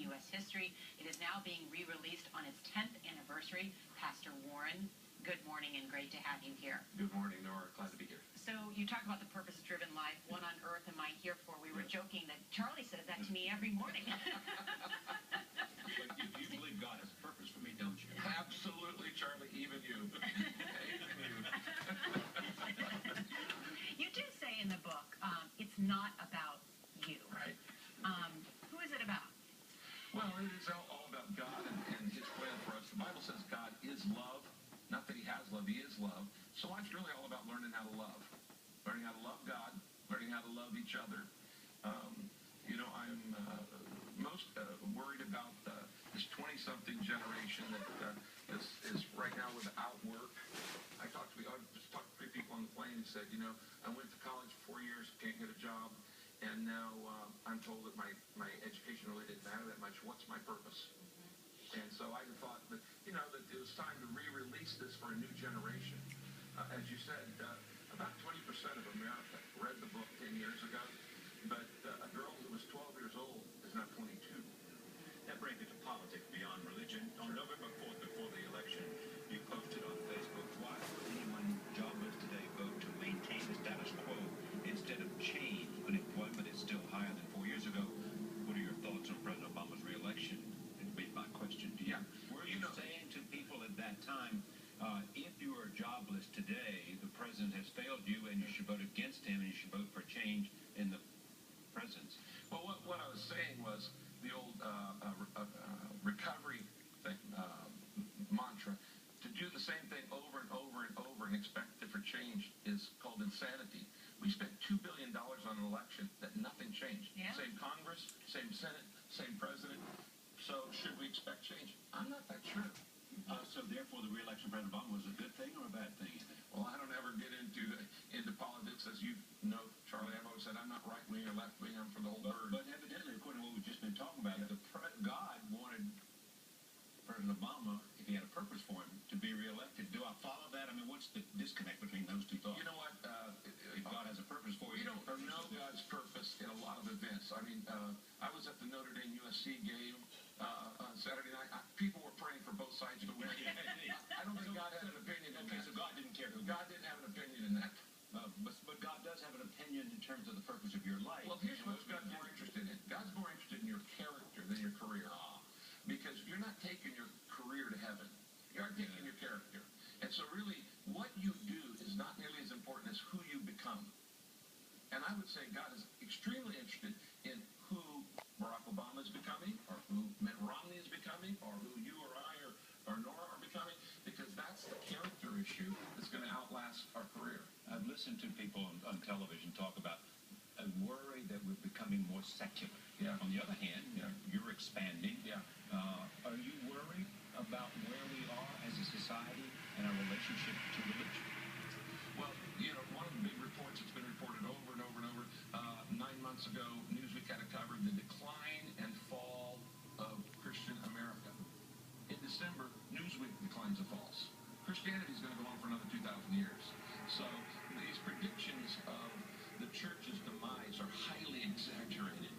U.S. history. It is now being re-released on its 10th anniversary. Pastor Warren, good morning and great to have you here. Good morning, Nora. Glad to be here. So you talk about the purpose-driven life. What on earth am I here for? We were joking that Charlie says that to me every morning. But you believe God has a purpose for me, don't you? Absolutely, Charlie. Even you. Even you. You do say in the book, it's not about you. Right. Who is it about? Well, it is all about God and His plan for us. The Bible says God is love. Not that He has love, He is love. So life's really all about learning how to love. Learning how to love God, learning how to love each other. I'm most worried about this 20-something generation that is right now without work. I just talked to 3 people on the plane and said, I went to college 4 years, can't get a job, and now I'm told that my education really didn't matter that much. What's my purpose? And so I thought that, that it was time to re-release this for a new generation. As you said, about 20% of America read the book 10 years ago, but a girl that was 12 years old is now 22. That brings it to politics beyond religion. On November 4th, before the election, you posted on Facebook, why would anyone jobless today vote to maintain the status quo instead of change when employment is still higher than 4 years ago? What are your thoughts on President Obama's re-election? It'd be my question to you. Yeah. Were you saying to people at that time, if you are jobless today, the president has failed you and you should vote against him and you should vote for change in the presidency? Well, what I was saying was the old recovery thing, mantra. To do the same thing over and over and over and expect different change is called insanity. We spent $2 billion on an election that nothing changed. Yeah. Same Congress, same Senate, same president. So should we expect change? I'm not that sure. So therefore, the re-election of President Obama was a good thing or a bad thing? Well, I don't ever get into politics. As you know, Charlie, I've always said I'm not right-wing or left-wing. I'm for the whole bird. But evidently, according to what we've just been talking about, God wanted President Obama, if he had a purpose for him, to be re-elected. Do I follow that? I mean, what's the disconnect between those two thoughts? You know what? If God has a purpose for you, we don't know God's purpose in a lot of events. I mean, I was at the Notre Dame USC game on Saturday night. People were praying for both sides to win. I don't think God had an opinion in that. Okay, so God didn't care. God didn't have an opinion in that. But God does have an opinion in terms of the purpose of your life. Well, here's what God's more interested in. God's more interested in your character than your career. Because you're not taking your career to heaven. You are taking your character. And so really, what you do is not nearly as important as who you become. And I would say God is extremely interested in who Barack Obama is becoming, or who Mitt Romney is becoming, or who you or I or Nora are becoming, because that's the character issue that's going to outlast our career. I've listened to people on television talk about a worry that we're becoming more secular. Yeah. On the other hand, you're expanding. Yeah. Are you worried about where we are as a society and our relationship to religion? Well, one of the big reports that's been reported over and over and over, 9 months ago, Newsweek had covered the decline and fall of Christian America. In December, Newsweek declines and falls. Christianity is going to go on for another 2,000 years. So these predictions of the church's demise are highly exaggerated.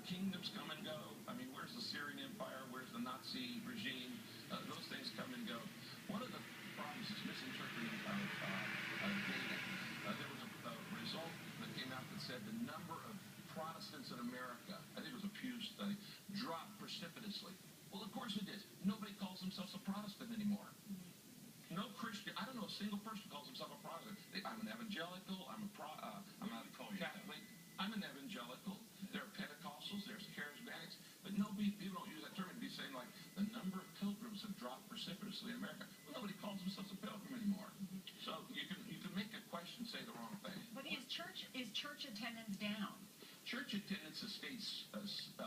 Kingdoms come and go. I mean, where's the Syrian Empire? Where's the Nazi regime? Those things come and go. One of the problems is misinterpreting data. There was a result that came out that said the number of Protestants in America, I think it was a Pew study, dropped precipitously. Well, of course it did. Nobody calls themselves a Protestant anymore. No Christian, I don't know a single person who calls himself a Protestant. I'm an evangelical, I'm a Catholic, I'm an evangelical. There are Pentecostals, there's charismatics, but people don't use that term. It'd be saying like the number of pilgrims have dropped precipitously in America. Well, nobody calls themselves a pilgrim anymore. So you can make a question say the wrong thing. But is church attendance down? Church attendance has stayed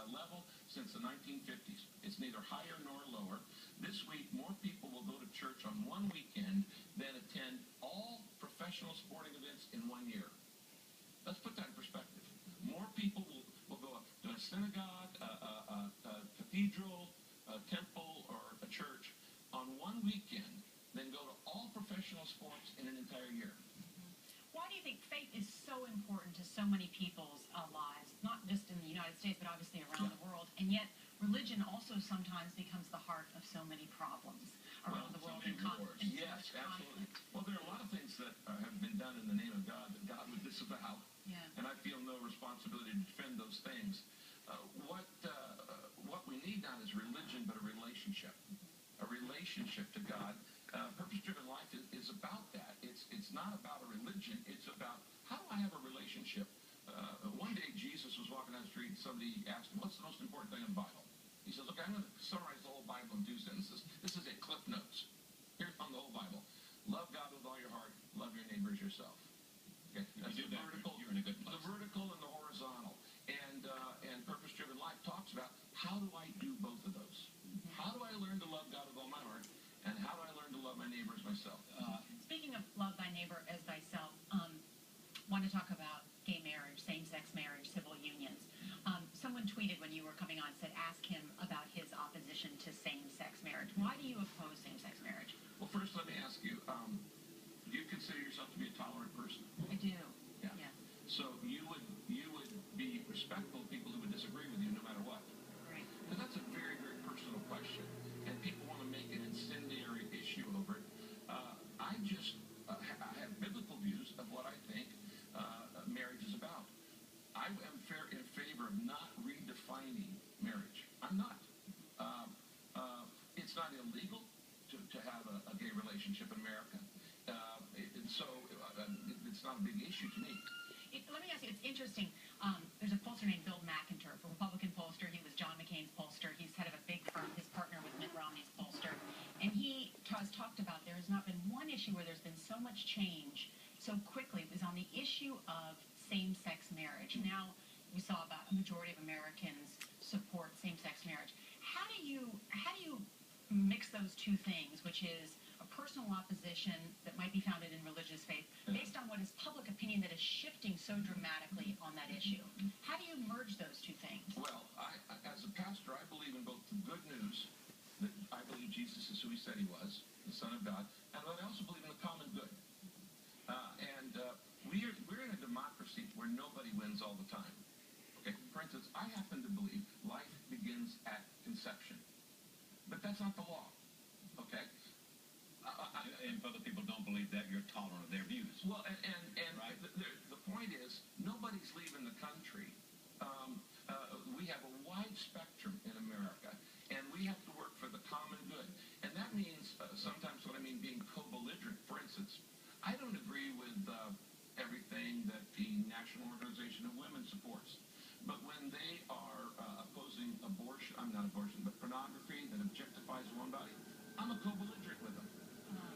level since the 1950s. It's neither higher nor lower. This week, more people will go to church on one weekend than attend all professional sporting events in 1 year. Let's put that in perspective. More people will go to a synagogue, a cathedral, a temple, or a church on one weekend than go to all professional sports in an entire year. Why do you think faith is so important to so many people's lives, not just in the United States, but obviously around the world, and yet religion also sometimes becomes the heart of so many problems around the world and conflict. Yes, absolutely. Well, there are a lot of things that have been done in the name of God that God would disavow. Yeah. And I feel no responsibility to defend those things. What we need not is religion, but a relationship. A relationship to God. Purpose-driven life is about that. It's not about a religion. It's about, how do I have a relationship? One day Jesus was walking down the street and somebody asked him, what's the most important thing in the Bible? He says, look, I'm going to summarize the whole Bible in 2 sentences. This is a Cliff Notes. Here's on the whole Bible. Love God with all your heart. Love your neighbor as yourself. Okay? That's the vertical, you're in a good place. the vertical and the horizontal. And purpose-driven life talks about, how do I do both of those? How do I learn to love God with all my heart? And how do I learn to love my neighbor as myself? Speaking of love thy neighbor as thyself, want to talk about gay marriage, same-sex marriage, civil unions. Someone tweeted when you were coming on, said, ask him about his opposition to same-sex marriage. Why do you oppose same-sex marriage? Well, first let me ask you, do you consider yourself to be a tolerant person? I do. Yeah. So you would be respectful of people who would disagree with you no matter what? Right. Because that's a very, very personal question. And people want to make an incendiary issue over it. I have biblical views of what I think marriage is about. I am in favor of not redefining marriage. I'm not. It's not illegal to have a gay relationship in America. It's not a big issue to me. Let me ask you, it's interesting. There's a pollster named Bill McIntyre, a Republican pollster. He was John McCain's pollster. He's head of a big firm. His partner was Mitt Romney's pollster. And he has talked about there has not been one issue where there's been so much change so quickly. It was on the issue of same-sex marriage. Now we saw about a majority of Americans support same-sex marriage. How do you mix those two things, which is a personal opposition that might be founded in religious faith, based on what is public opinion that is shifting so dramatically on that issue? How do you merge those two things? Well, as a pastor, I believe in both the good news, that I believe Jesus is who he said he was, the Son of God, and I also believe in the common good. We're in a democracy where nobody wins all the time. Okay, for instance, I happen to believe life begins at conception, but that's not the law. Okay. And if other people don't believe that, you're tolerant of their views. Well, and right? the point is, nobody's leaving the country. We have a wide spectrum in America, and we have to work for the common good. And that means sometimes what I mean being co-belligerent. For instance, I don't agree with everything that the National Organization of Women supports. But when they are opposing abortion, but pornography that objectifies one body, I'm a co-belligerent with them.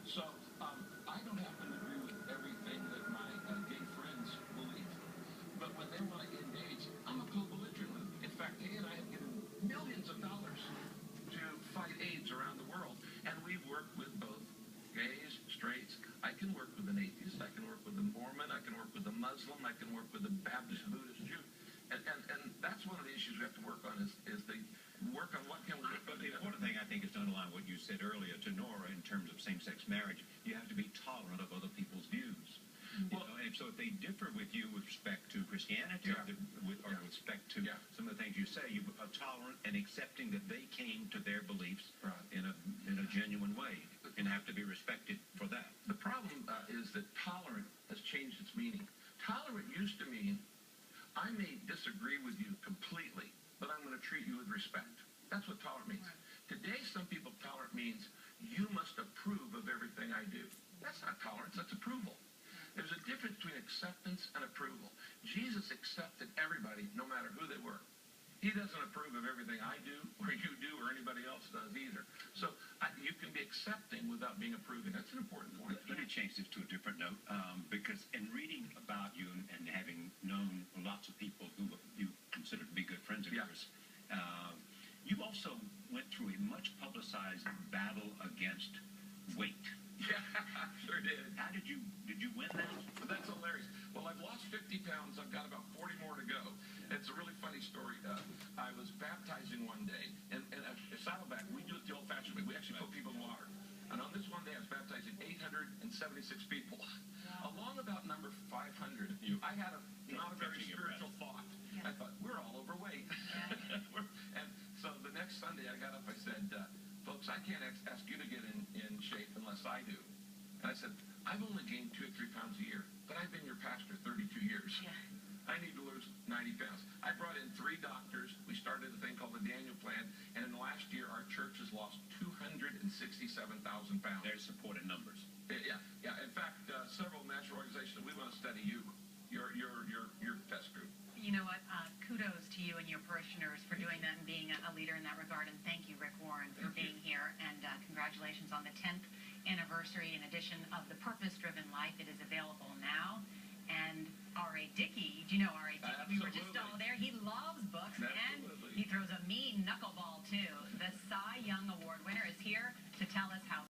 So I don't happen to agree with everything that my gay friends believe. But when they want to end AIDS, I'm a co-belligerent with them. In fact, Kay and I have given millions of dollars to fight AIDS around the world. And we've worked with both gays, straights. I can work with an atheist. I can work with a Mormon. I can work with a Muslim. I can work with a Baptist, Buddhist, Jew. And that's one of the issues we have to work on is the work on what can we do. But the important thing, I think, is to underline what you said earlier to Nora in terms of same-sex marriage. You have to be tolerant of other people's views. Well, and so if they differ with you with respect to Christianity or with respect to some of the things you say, you are tolerant and accepting that they came to their beliefs in a genuine way and have to be respected for that. The problem is that tolerant has changed its meaning. Tolerant used to mean I may disagree with you completely, but I'm going to treat you with respect. That's what tolerant means. Today, some people tolerant means you must approve of everything I do. That's not tolerance, that's approval. There's a difference between acceptance and approval. Jesus accepted everybody, no matter who they were. He doesn't approve of everything I do, or you do, or anybody else does either. So you can be accepting without being approving. That's an important point. Let me change this to a different note, because in reading about you and having known lots of people who you consider to be good friends of yours, you also went through a much publicized battle against weight. Yeah, sure did. How did you win that? That's hilarious. Well, I've lost 50 pounds. I've got about 40 more to go. It's a really funny story. I was baptizing one day, and at Saddleback, we do it the old-fashioned way. We actually put people in water. And on this one day, I was baptizing 876 people. Along about number 500, I had not a very spiritual thought. I thought, we're all overweight. And so the next I got up, I said, folks, I can't ask you to get in shape unless I do. And I said, I've only gained 2 or 3 pounds a year, but I've been your pastor 32 years. Yeah. I need to lose 90 pounds. I brought in 3 doctors. We started a thing called the Daniel Plan, and in the last year, our church has lost 267,000 pounds. There's support in numbers. Yeah. In fact, several national organizations, we want to study you, your test group. You know what? Kudos to you and your parishioners for doing that and being a leader in that regard. And thank you, Rick Warren, for being here. And congratulations on the 10th anniversary and edition of The Purpose-Driven Life. It is available now. And R.A. Dickey, do you know R.A. Dickey? We were just all there. He loves books. Absolutely. And he throws a mean knuckleball, too. The Cy Young Award winner is here to tell us how